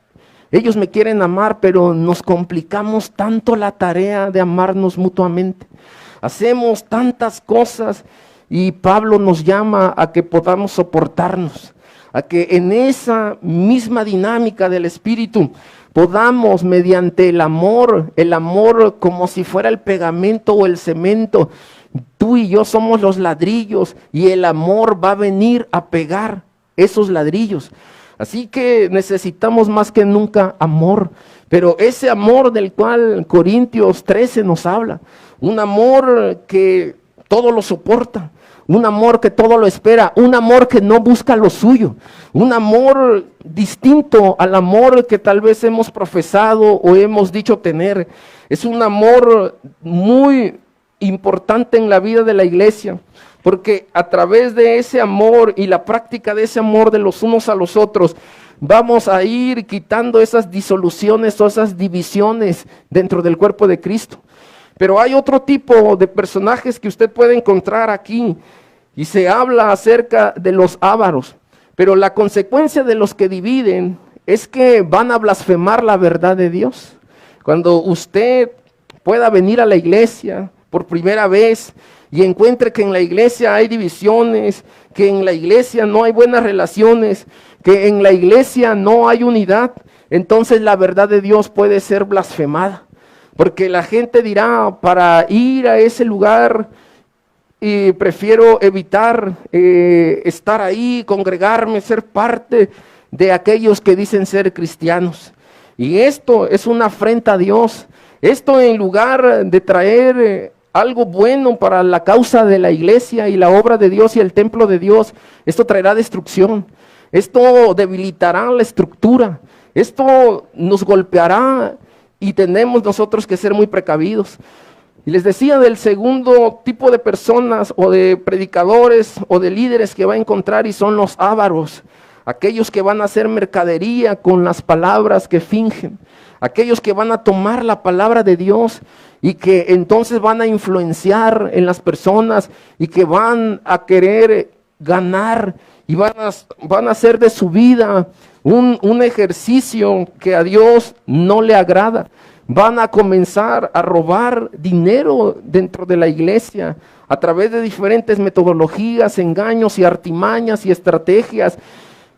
ellos me quieren amar, pero nos complicamos tanto la tarea de amarnos mutuamente. Hacemos tantas cosas y Pablo nos llama a que podamos soportarnos, a que en esa misma dinámica del Espíritu podamos mediante el amor como si fuera el pegamento o el cemento. Tú y yo somos los ladrillos y el amor va a venir a pegar esos ladrillos. Así que necesitamos más que nunca amor, pero ese amor del cual Corintios 13 nos habla, un amor que todo lo soporta, un amor que todo lo espera, un amor que no busca lo suyo, un amor distinto al amor que tal vez hemos profesado o hemos dicho tener. Es un amor muy importante en la vida de la iglesia, porque a través de ese amor y la práctica de ese amor de los unos a los otros, vamos a ir quitando esas disoluciones o esas divisiones dentro del cuerpo de Cristo. Pero hay otro tipo de personajes que usted puede encontrar aquí, y se habla acerca de los ávaros. Pero la consecuencia de los que dividen es que van a blasfemar la verdad de Dios. Cuando usted pueda venir a la iglesia por primera vez y encuentre que en la iglesia hay divisiones, que en la iglesia no hay buenas relaciones, que en la iglesia no hay unidad, entonces la verdad de Dios puede ser blasfemada. Porque la gente dirá, para ir a ese lugar y prefiero evitar estar ahí, congregarme, ser parte de aquellos que dicen ser cristianos. Y esto es una afrenta a Dios. Esto, en lugar de traer algo bueno para la causa de la iglesia y la obra de Dios y el templo de Dios, esto traerá destrucción. Esto debilitará la estructura. Esto nos golpeará. Y tenemos nosotros que ser muy precavidos. Y les decía del segundo tipo de personas o de predicadores o de líderes que va a encontrar, y son los ávaros. Aquellos que van a hacer mercadería con las palabras que fingen. Aquellos que van a tomar la palabra de Dios y que entonces van a influenciar en las personas y que van a querer ganar y van a hacer de su vida un ejercicio que a Dios no le agrada. Van a comenzar a robar dinero dentro de la iglesia a través de diferentes metodologías, engaños y artimañas y estrategias.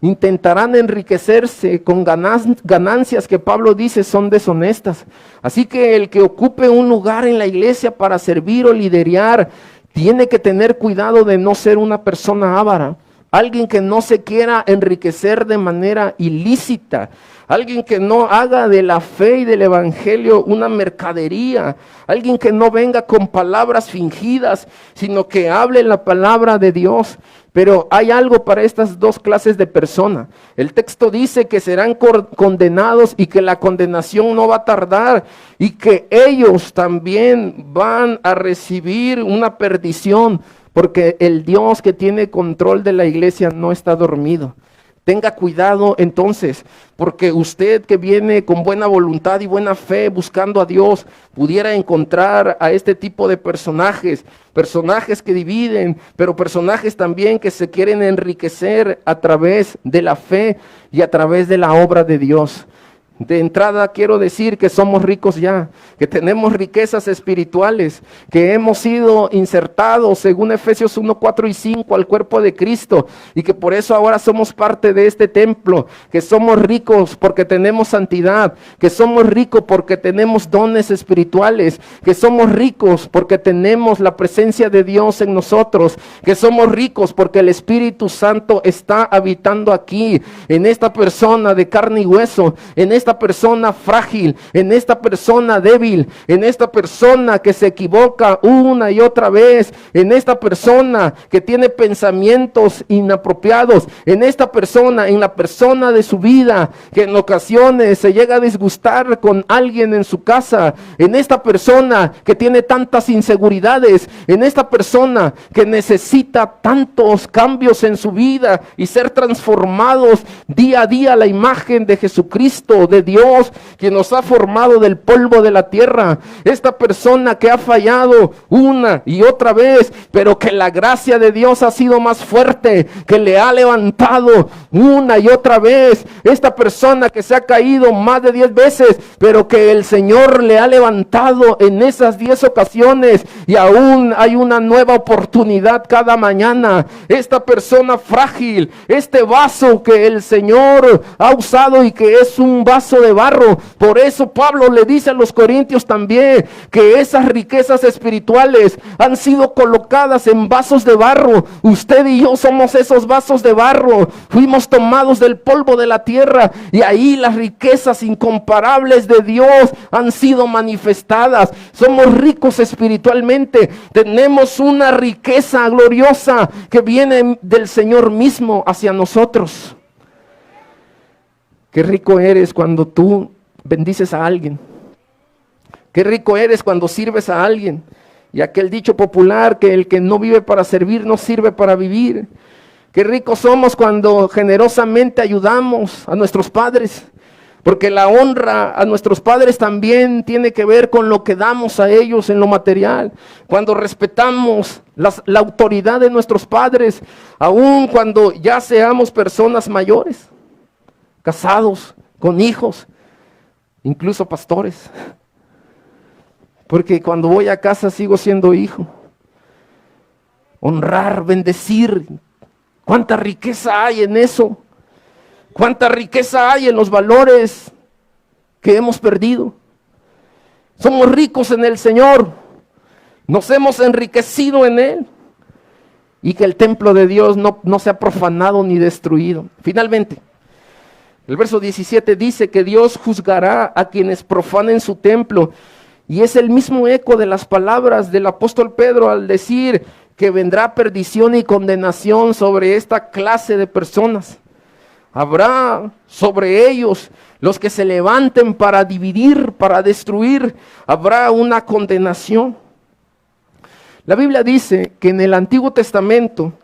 Intentarán enriquecerse con ganancias que Pablo dice son deshonestas. Así que el que ocupe un lugar en la iglesia para servir o liderar, tiene que tener cuidado de no ser una persona avara. Alguien que no se quiera enriquecer de manera ilícita. Alguien que no haga de la fe y del evangelio una mercadería. Alguien que no venga con palabras fingidas, sino que hable la palabra de Dios. Pero hay algo para estas dos clases de personas. El texto dice que serán condenados y que la condenación no va a tardar. Y que ellos también van a recibir una perdición. Porque el Dios que tiene control de la iglesia no está dormido. Tenga cuidado entonces, porque usted que viene con buena voluntad y buena fe buscando a Dios, pudiera encontrar a este tipo de personajes que dividen, pero personajes también que se quieren enriquecer a través de la fe y a través de la obra de Dios. De entrada quiero decir que somos ricos ya, que tenemos riquezas espirituales, que hemos sido insertados según Efesios 1, 4 y 5 al cuerpo de Cristo y que por eso ahora somos parte de este templo, que somos ricos porque tenemos santidad, que somos ricos porque tenemos dones espirituales, que somos ricos porque tenemos la presencia de Dios en nosotros, que somos ricos porque el Espíritu Santo está habitando aquí, en esta persona de carne y hueso, en esta persona frágil, en esta persona débil, en esta persona que se equivoca una y otra vez, en esta persona que tiene pensamientos inapropiados, en esta persona, en la persona de su vida, que en ocasiones se llega a disgustar con alguien en su casa, en esta persona que tiene tantas inseguridades, en esta persona que necesita tantos cambios en su vida y ser transformados día a día a la imagen de Jesucristo, de Dios, quien nos ha formado del polvo de la tierra. Esta persona que ha fallado una y otra vez, pero que la gracia de Dios ha sido más fuerte, que le ha levantado una y otra vez. Esta persona que se ha caído más de 10 veces, pero que el Señor le ha levantado en esas 10 ocasiones y aún hay una nueva oportunidad cada mañana. Esta persona frágil, este vaso que el Señor ha usado y que es un vaso vaso de barro. Por eso Pablo le dice a los corintios también que esas riquezas espirituales han sido colocadas en vasos de barro. Usted y yo somos esos vasos de barro. Fuimos tomados del polvo de la tierra y ahí las riquezas incomparables de Dios han sido manifestadas. Somos ricos espiritualmente. Tenemos una riqueza gloriosa que viene del Señor mismo hacia nosotros. Qué rico eres cuando tú bendices a alguien. Qué rico eres cuando sirves a alguien. Y aquel dicho popular que el que no vive para servir no sirve para vivir. Qué ricos somos cuando generosamente ayudamos a nuestros padres. Porque la honra a nuestros padres también tiene que ver con lo que damos a ellos en lo material. Cuando respetamos la autoridad de nuestros padres, aun cuando ya seamos personas mayores, casados, con hijos, incluso pastores. Porque cuando voy a casa sigo siendo hijo. Honrar, bendecir. ¿Cuánta riqueza hay en eso? ¿Cuánta riqueza hay en los valores que hemos perdido? Somos ricos en el Señor. Nos hemos enriquecido en Él. Y que el templo de Dios no sea profanado ni destruido. Finalmente, el verso 17 dice que Dios juzgará a quienes profanen su templo. Y es el mismo eco de las palabras del apóstol Pedro al decir que vendrá perdición y condenación sobre esta clase de personas. Habrá sobre ellos los que se levanten para dividir, para destruir. Habrá una condenación. La Biblia dice que en el Antiguo Testamento,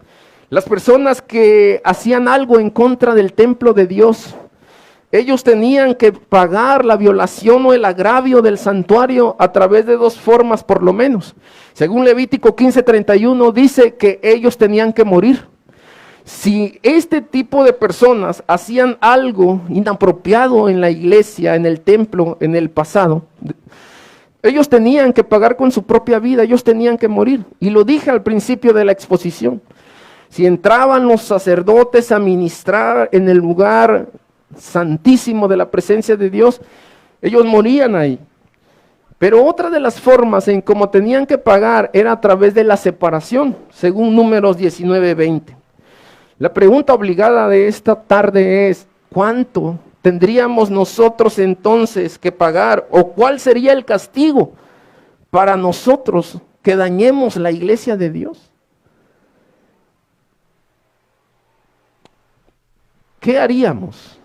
las personas que hacían algo en contra del templo de Dios, ellos tenían que pagar la violación o el agravio del santuario a través de dos formas por lo menos. Según Levítico 15:31 dice que ellos tenían que morir. Si este tipo de personas hacían algo inapropiado en la iglesia, en el templo, en el pasado, ellos tenían que pagar con su propia vida, ellos tenían que morir. Y lo dije al principio de la exposición. Si entraban los sacerdotes a ministrar en el lugar santísimo de la presencia de Dios, ellos morían ahí. Pero otra de las formas en cómo tenían que pagar era a través de la separación, según Números 19:20. La pregunta obligada de esta tarde es, ¿cuánto tendríamos nosotros entonces que pagar? ¿O cuál sería el castigo para nosotros que dañemos la iglesia de Dios? ¿Qué haríamos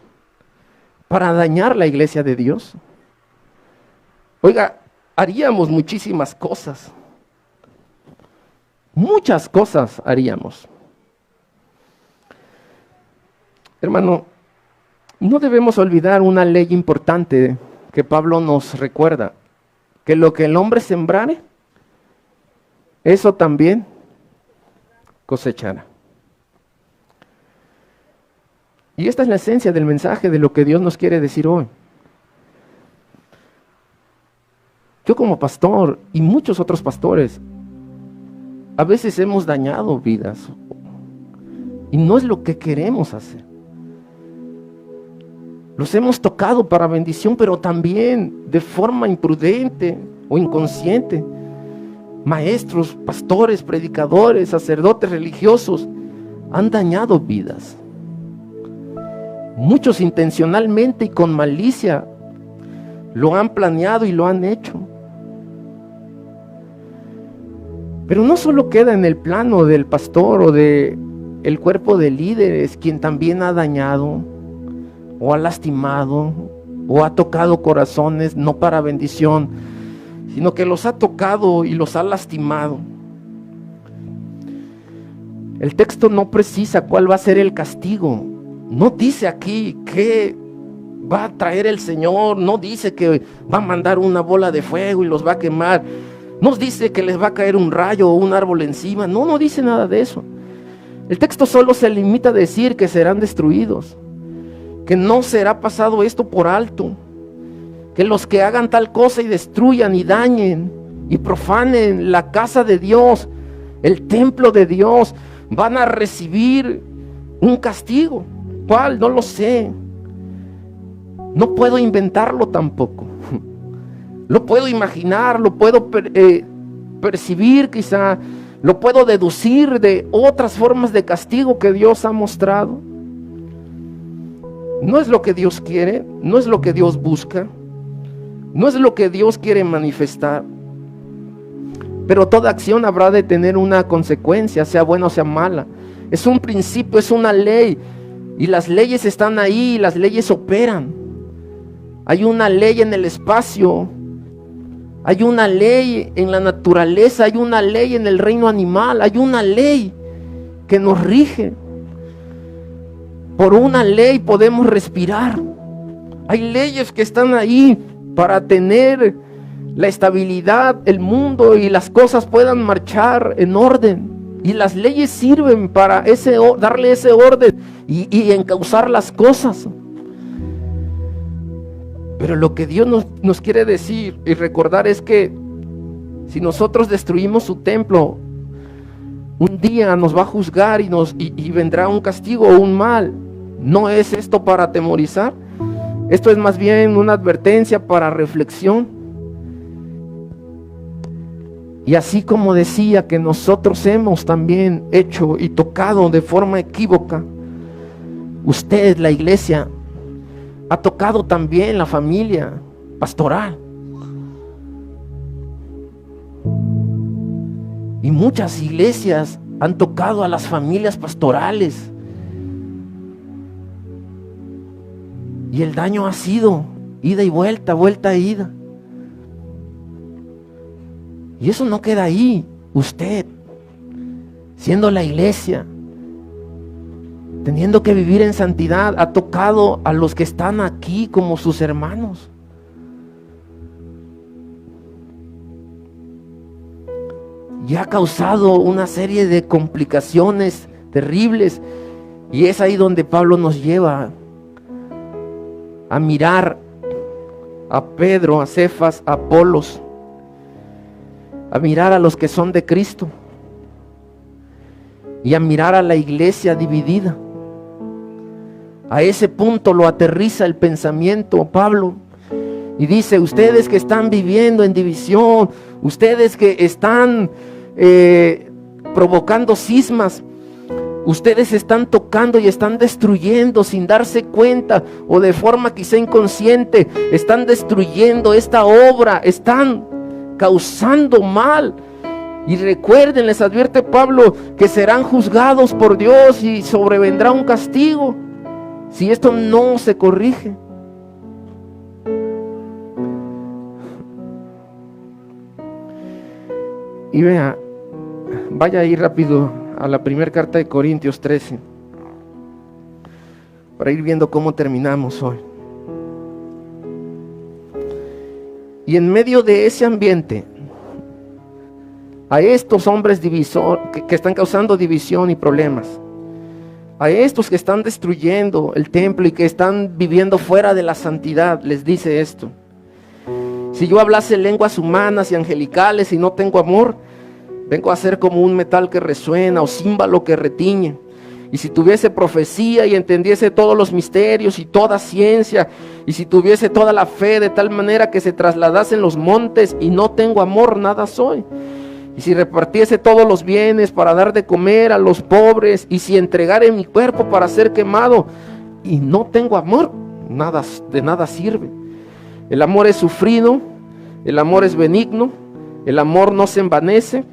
para dañar la iglesia de Dios? Oiga, haríamos muchísimas cosas. Muchas cosas haríamos. Hermano, no debemos olvidar una ley importante que Pablo nos recuerda, que lo que el hombre sembrare, eso también cosechará. Y esta es la esencia del mensaje de lo que Dios nos quiere decir hoy. Yo como pastor y muchos otros pastores, a veces hemos dañado vidas y no es lo que queremos hacer. Los hemos tocado para bendición, pero también de forma imprudente o inconsciente. Maestros, pastores, predicadores, sacerdotes religiosos han dañado vidas. Muchos intencionalmente y con malicia lo han planeado y lo han hecho. Pero no solo queda en el plano del pastor o del cuerpo de líderes quien también ha dañado o ha lastimado o ha tocado corazones no para bendición, sino que los ha tocado y los ha lastimado. El texto no precisa cuál va a ser el castigo. No dice aquí qué va a traer el Señor. No dice que va a mandar una bola de fuego y los va a quemar. No dice que les va a caer un rayo o un árbol encima. No dice nada de eso. El texto solo se limita a decir que serán destruidos, que no será pasado esto por alto, que los que hagan tal cosa y destruyan y dañen y profanen la casa de Dios, el templo de Dios, van a recibir un castigo. ¿Cuál? No lo sé. No puedo inventarlo tampoco. Lo puedo imaginar, lo puedo percibir quizá, lo puedo deducir de otras formas de castigo que Dios ha mostrado. No es lo que Dios quiere, no es lo que Dios busca, no es lo que Dios quiere manifestar. Pero toda acción habrá de tener una consecuencia, sea buena o sea mala. Es un principio, es una ley. Y las leyes están ahí, las leyes operan. Hay una ley en el espacio, hay una ley en la naturaleza, hay una ley en el reino animal, hay una ley que nos rige. Por una ley podemos respirar. Hay leyes que están ahí para tener la estabilidad, el mundo y las cosas puedan marchar en orden. Y las leyes sirven para darle ese orden y encauzar las cosas. Pero lo que Dios nos quiere decir y recordar es que si nosotros destruimos su templo, un día nos va a juzgar y vendrá un castigo o un mal. ¿No es esto para atemorizar? Esto es más bien una advertencia para reflexión. Y así como decía que nosotros hemos también hecho y tocado de forma equívoca, usted, la iglesia, ha tocado también la familia pastoral. Y muchas iglesias han tocado a las familias pastorales. Y el daño ha sido ida y vuelta, vuelta e ida. Y eso no queda ahí. Usted, siendo la iglesia, teniendo que vivir en santidad, ha tocado a los que están aquí como sus hermanos. Y ha causado una serie de complicaciones terribles. Y es ahí donde Pablo nos lleva a mirar a Pedro, a Cefas, a Apolos, a mirar a los que son de Cristo y a mirar a la iglesia dividida. A ese punto lo aterriza el pensamiento Pablo y dice: ustedes que están viviendo en división, ustedes que están provocando cismas, ustedes están tocando y están destruyendo sin darse cuenta o de forma quizá inconsciente, están destruyendo esta obra, están causando mal. Y recuerden, les advierte Pablo, que serán juzgados por Dios y sobrevendrá un castigo si esto no se corrige. Y vaya ahí rápido a la primera carta de Corintios 13 para ir viendo cómo terminamos hoy. Y en medio de ese ambiente, a estos hombres que están causando división y problemas, a estos que están destruyendo el templo y que están viviendo fuera de la santidad, les dice esto: si yo hablase lenguas humanas y angelicales y no tengo amor, vengo a ser como un metal que resuena o címbalo que retiñe. Y si tuviese profecía y entendiese todos los misterios y toda ciencia, y si tuviese toda la fe de tal manera que se trasladasen los montes, y no tengo amor, nada soy. Y si repartiese todos los bienes para dar de comer a los pobres, y si entregare mi cuerpo para ser quemado, y no tengo amor, de nada sirve. El amor es sufrido, el amor es benigno, el amor no se envanece,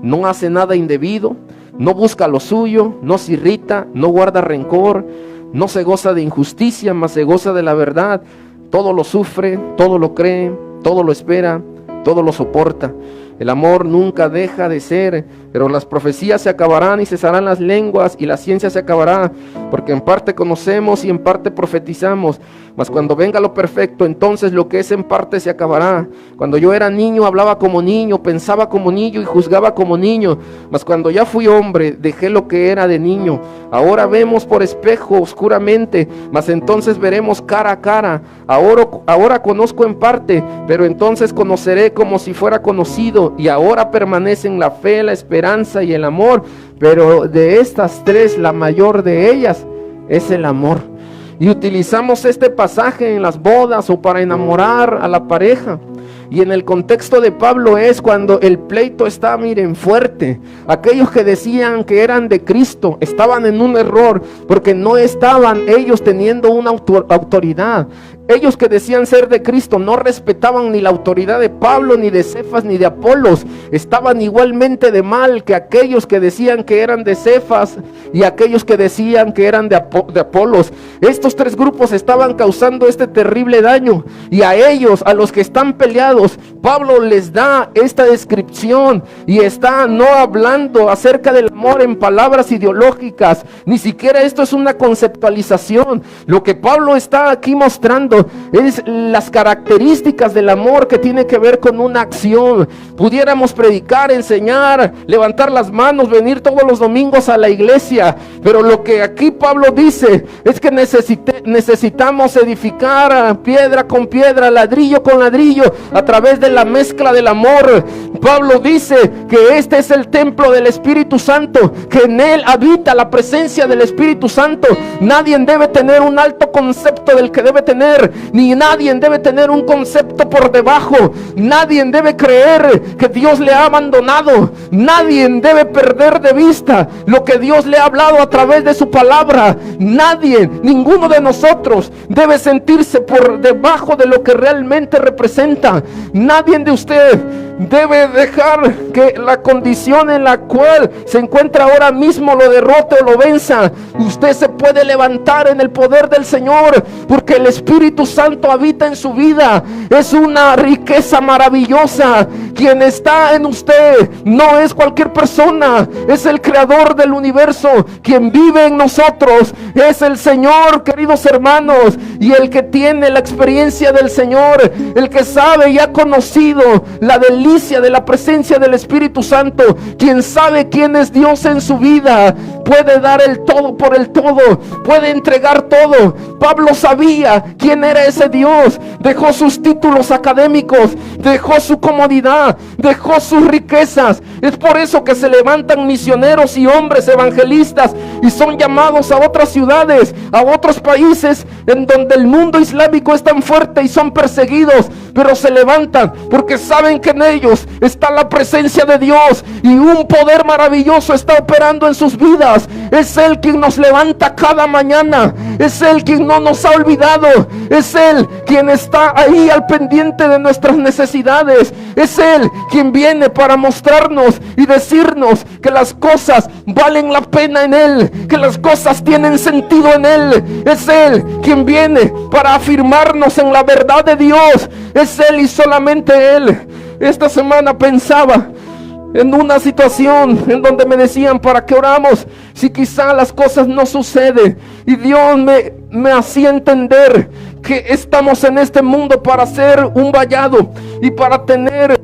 no hace nada indebido, no busca lo suyo, no se irrita, no guarda rencor, no se goza de injusticia, mas se goza de la verdad. Todo lo sufre, todo lo cree, todo lo espera, todo lo soporta. El amor nunca deja de ser, pero las profecías se acabarán y cesarán las lenguas, y la ciencia se acabará, porque en parte conocemos y en parte profetizamos. Mas cuando venga lo perfecto, entonces lo que es en parte se acabará. Cuando yo era niño, hablaba como niño, pensaba como niño y juzgaba como niño. Mas cuando ya fui hombre, dejé lo que era de niño. Ahora vemos por espejo oscuramente, mas entonces veremos cara a cara. Ahora conozco en parte, pero entonces conoceré como si fuera conocido. Y ahora permanecen la fe, la esperanza y el amor, pero de estas tres, la mayor de ellas es el amor. y utilizamos este pasaje en las bodas o para enamorar a la pareja. Y en el contexto de Pablo es cuando el pleito está, miren, fuerte. Aquellos que decían que eran de Cristo estaban en un error, porque no estaban ellos teniendo una autoridad. Ellos que decían ser de Cristo no respetaban ni la autoridad de Pablo, ni de Cefas, ni de Apolos. Estaban igualmente de mal que aquellos que decían que eran de Cefas y aquellos que decían que eran de Apolos. Estos tres grupos estaban causando este terrible daño, y a ellos, a los que están peleados, Pablo les da esta descripción, y está no hablando acerca del amor en palabras ideológicas. Ni siquiera esto es una conceptualización. Lo que Pablo está aquí mostrando es las características del amor, que tiene que ver con una acción. Pudiéramos predicar, enseñar, levantar las manos, venir todos los domingos a la iglesia, pero lo que aquí Pablo dice es que necesitamos edificar piedra con piedra, ladrillo con ladrillo, a través de la mezcla del amor. Pablo dice que este es el templo del Espíritu Santo, que en él habita la presencia del Espíritu Santo. Nadie debe tener un alto concepto del que debe tener, ni nadie debe tener un concepto por debajo. Nadie debe creer que Dios le ha abandonado. Nadie debe perder de vista lo que Dios le ha hablado a través de su palabra. Nadie, ninguno de nosotros debe sentirse por debajo de lo que realmente representa. Nadie de usted debe dejar que la condición en la cual se encuentra ahora mismo lo derrote o lo venza. Usted se puede levantar en el poder del Señor, porque el Espíritu Santo habita en su vida. Es una riqueza maravillosa. Quien está en usted no es cualquier persona, es el creador del universo. Quien vive en nosotros es el Señor, queridos hermanos. Y el que tiene la experiencia del Señor, el que sabe y ha conocido la delicia de la presencia del Espíritu Santo, quien sabe quién es Dios en su vida, puede dar el todo por el todo, puede entregar todo. Pablo sabía quién era ese Dios. Dejó sus títulos académicos, dejó su comodidad, dejó sus riquezas. Es por eso que se levantan misioneros y hombres evangelistas y son llamados a otras ciudades, a otros países en donde el mundo islámico es tan fuerte y son perseguidos, pero se levantan porque saben que en ellos está la presencia de Dios y un poder maravilloso está operando en sus vidas. Es Él quien nos levanta cada mañana, es Él quien no nos ha olvidado, es Él quien está ahí al pendiente de nuestras necesidades, es Él quien viene para mostrarnos y decirnos que las cosas valen la pena en Él, que las cosas tienen sentido en Él. Es Él quien viene para afirmarnos en la verdad de Dios. Es Él y solamente Él. Esta semana pensaba en una situación en donde me decían, ¿para qué oramos si quizá las cosas no suceden? Y Dios me hacía entender que estamos en este mundo para ser un vallado y para tener,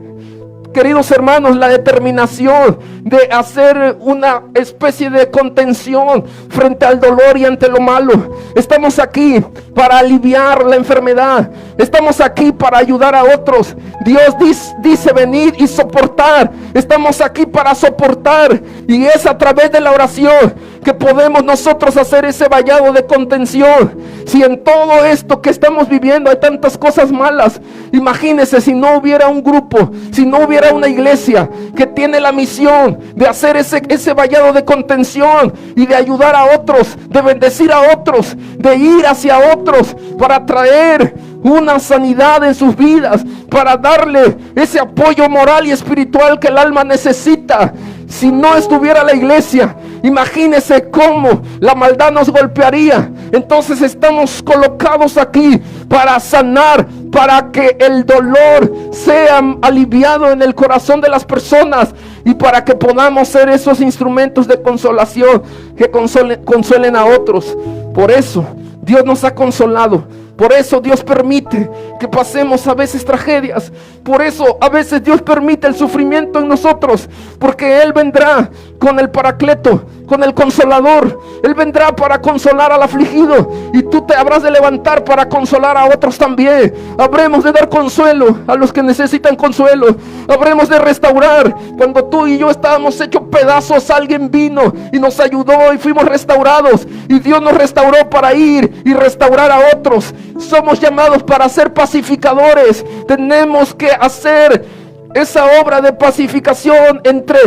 queridos hermanos, la determinación de hacer una especie de contención frente al dolor y ante lo malo. Estamos aquí para aliviar la enfermedad. Estamos aquí para ayudar a otros. Dios dice venid y soportar. Estamos aquí para soportar, y es a través de la oración que podemos nosotros hacer ese vallado de contención. Si en todo esto que estamos viviendo hay tantas cosas malas, imagínense si no hubiera un grupo, si no hubiera una iglesia que tiene la misión de hacer ese vallado de contención y de ayudar a otros, de bendecir a otros, de ir hacia otros para traer una sanidad en sus vidas, para darle ese apoyo moral y espiritual que el alma necesita. Si no estuviera la iglesia, imagínese cómo la maldad nos golpearía. Entonces estamos colocados aquí para sanar, para que el dolor sea aliviado en el corazón de las personas y para que podamos ser esos instrumentos de consolación que consuelen a otros. Por eso Dios nos ha consolado. Por eso Dios permite que pasemos a veces tragedias. Por eso a veces Dios permite el sufrimiento en nosotros, porque Él vendrá con el Paracleto, con el Consolador. Él vendrá para consolar al afligido, y tú te habrás de levantar para consolar a otros también. Habremos de dar consuelo a los que necesitan consuelo. Habremos de restaurar. Cuando tú y yo estábamos hechos pedazos, alguien vino y nos ayudó y fuimos restaurados, y Dios nos restauró para ir y restaurar a otros. Somos llamados para ser pacificadores. Tenemos que hacer esa obra de pacificación entre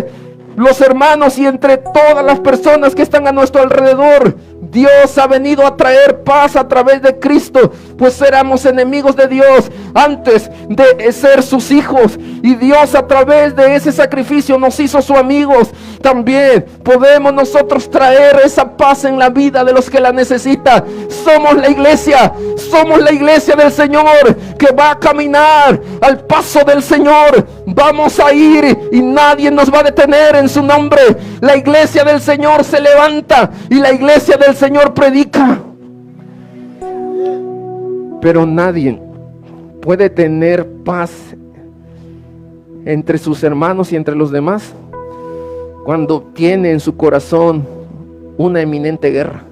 los hermanos y entre todas las personas que están a nuestro alrededor. Dios ha venido a traer paz a través de Cristo, pues éramos enemigos de Dios antes de ser sus hijos, y Dios a través de ese sacrificio nos hizo sus amigos. También podemos nosotros traer esa paz en la vida de los que la necesitan. Somos la iglesia del Señor, que va a caminar al paso del Señor. Vamos a ir y nadie nos va a detener en su nombre. La iglesia del Señor se levanta y la iglesia del Señor predica. Pero nadie puede tener paz entre sus hermanos y entre los demás cuando tiene en su corazón una eminente guerra.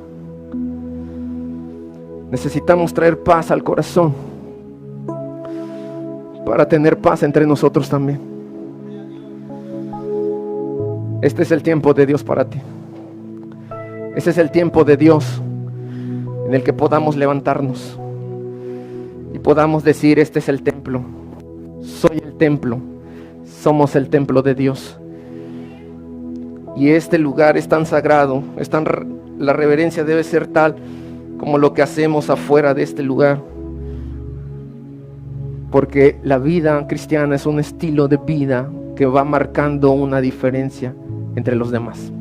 Necesitamos traer paz al corazón para tener paz entre nosotros también. Este es el tiempo de Dios para ti. Ese es el tiempo de Dios en el que podamos levantarnos y podamos decir: este es el templo, soy el templo, somos el templo de Dios. Y este lugar es tan sagrado, la reverencia debe ser tal como lo que hacemos afuera de este lugar, porque la vida cristiana es un estilo de vida que va marcando una diferencia entre los demás.